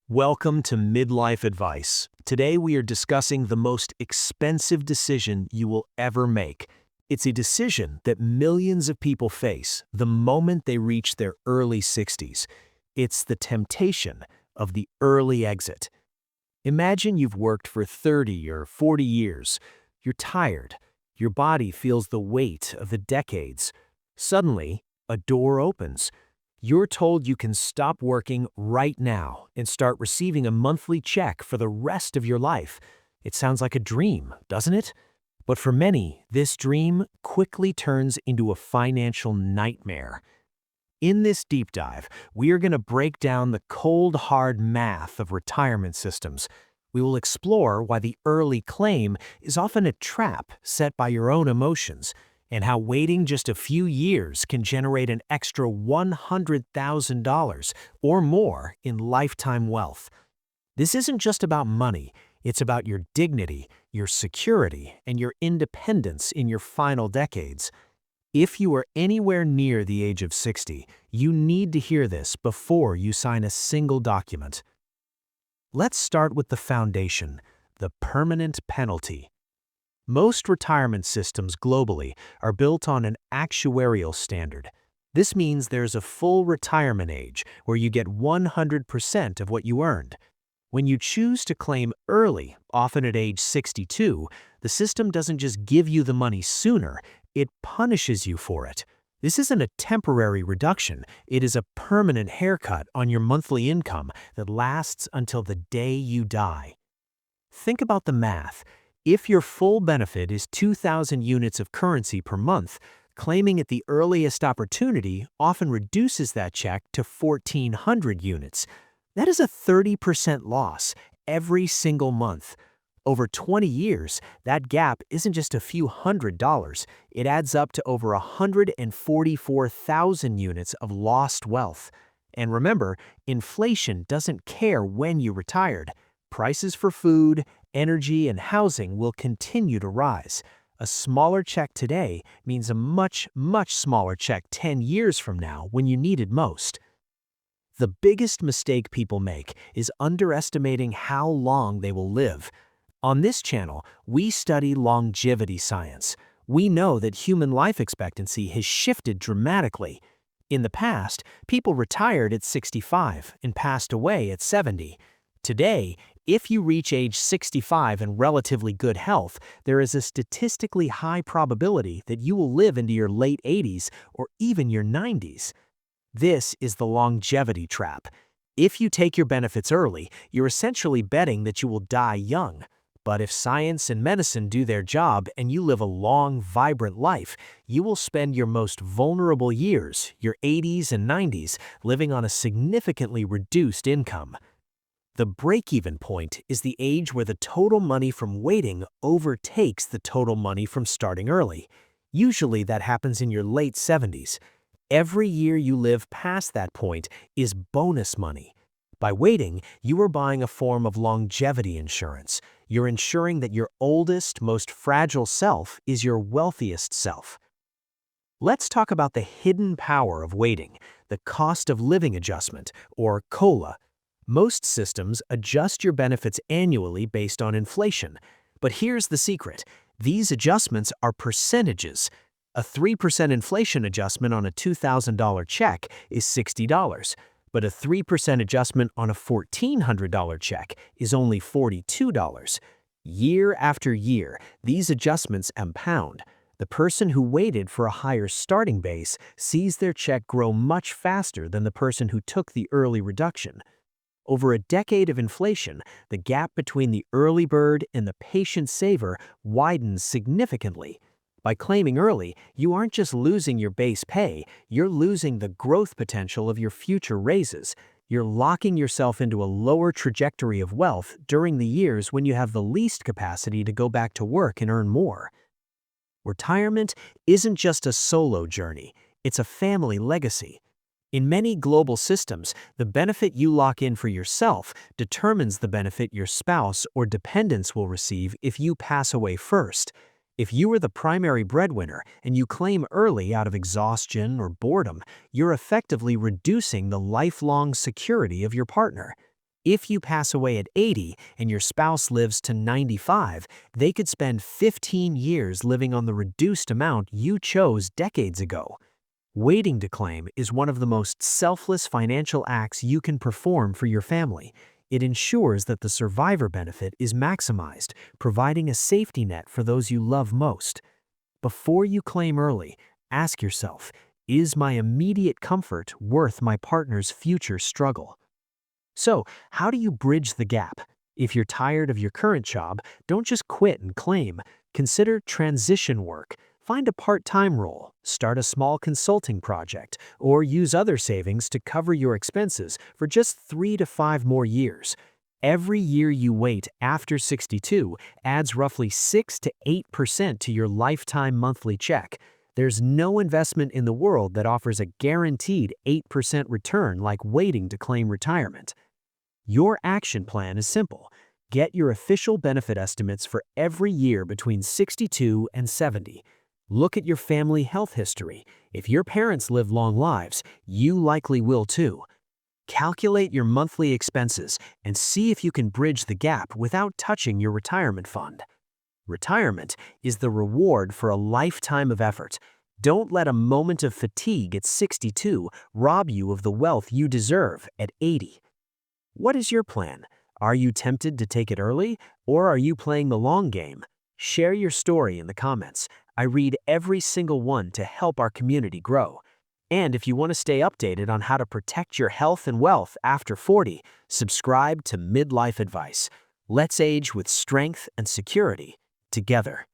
Welcome to Midlife Advice. Today we are discussing the most expensive decision you will ever make. It's a decision that millions of people face the moment they reach their early 60s. It's the temptation of the early exit. Imagine you've worked for 30 or 40 years. You're tired. Your body feels the weight of the decades. Suddenly, a door opens. You're told you can stop working right now and start receiving a monthly check for the rest of your life. It sounds like a dream, doesn't it? But for many, this dream quickly turns into a financial nightmare. In this deep dive, we are going to break down the cold, hard math of retirement systems. We will explore why the early claim is often a trap set by your own emotions, and how waiting just a few years can generate an extra $100,000 or more in lifetime wealth. This isn't just about money, it's about your dignity, your security, and your independence in your final decades. If you are anywhere near the age of 60, you need to hear this before you sign a single document. Let's start with the foundation, the permanent penalty. Most retirement systems globally are built on an actuarial standard. This means there's a full retirement age where you get 100% of what you earned. When you choose to claim early, often at age 62, the system doesn't just give you the money sooner, it punishes you for it. This isn't a temporary reduction, it is a permanent haircut on your monthly income that lasts until the day you die. Think about the math. If your full benefit is 2,000 units of currency per month, claiming at the earliest opportunity often reduces that check to 1,400 units. That is a 30% loss every single month. Over 20 years, that gap isn't just a few $100s, it adds up to over 144,000 units of lost wealth. And remember, inflation doesn't care when you retired. Prices for food, energy, and housing will continue to rise. A smaller check today means a much smaller check 10 years from now when you need it most. The biggest mistake people make is underestimating how long they will live. On this channel, we study longevity science. We know that human life expectancy has shifted dramatically. In the past, people retired at 65 and passed away at 70. Today, if you reach age 65 in relatively good health, there is a statistically high probability that you will live into your late 80s or even your 90s. This is the longevity trap. If you take your benefits early, you're essentially betting that you will die young. But if science and medicine do their job and you live a long, vibrant life, you will spend your most vulnerable years, your 80s and 90s, living on a significantly reduced income. The break-even point is the age where the total money from waiting overtakes the total money from starting early. Usually that happens in your late 70s. Every year you live past that point is bonus money. By waiting, you are buying a form of longevity insurance. You're ensuring that your oldest, most fragile self is your wealthiest self. Let's talk about the hidden power of waiting, the cost of living adjustment, or COLA. Most systems adjust your benefits annually based on inflation. But here's the secret. These adjustments are percentages. A 3% inflation adjustment on a $2,000 check is $60, but a 3% adjustment on a $1,400 check is only $42. Year after year, these adjustments compound. The person who waited for a higher starting base sees their check grow much faster than the person who took the early reduction. Over a decade of inflation, the gap between the early bird and the patient saver widens significantly. By claiming early, you aren't just losing your base pay, you're losing the growth potential of your future raises. You're locking yourself into a lower trajectory of wealth during the years when you have the least capacity to go back to work and earn more. Retirement isn't just a solo journey, it's a family legacy. In many global systems, the benefit you lock in for yourself determines the benefit your spouse or dependents will receive if you pass away first. If you are the primary breadwinner and you claim early out of exhaustion or boredom, you're effectively reducing the lifelong security of your partner. If you pass away at 80 and your spouse lives to 95, they could spend 15 years living on the reduced amount you chose decades ago. Waiting to claim is one of the most selfless financial acts you can perform for your family. It ensures that the survivor benefit is maximized, providing a safety net for those you love most. Before you claim early, ask yourself, is my immediate comfort worth my partner's future struggle? So, how do you bridge the gap? If you're tired of your current job, don't just quit and claim. Consider transition work. Find a part-time role, start a small consulting project, or use other savings to cover your expenses for just 3 to 5 more years. Every year you wait after 62 adds roughly 6 to 8% to your lifetime monthly check. There's no investment in the world that offers a guaranteed 8% return like waiting to claim retirement. Your action plan is simple. Get your official benefit estimates for every year between 62 and 70. Look at your family health history. If your parents live long lives, you likely will too. Calculate your monthly expenses and see if you can bridge the gap without touching your retirement fund. Retirement is the reward for a lifetime of effort. Don't let a moment of fatigue at 62 rob you of the wealth you deserve at 80. What is your plan? Are you tempted to take it early, or are you playing the long game? Share your story in the comments. I read every single one to help our community grow. And if you want to stay updated on how to protect your health and wealth after 40, subscribe to Midlife Advice. Let's age with strength and security together.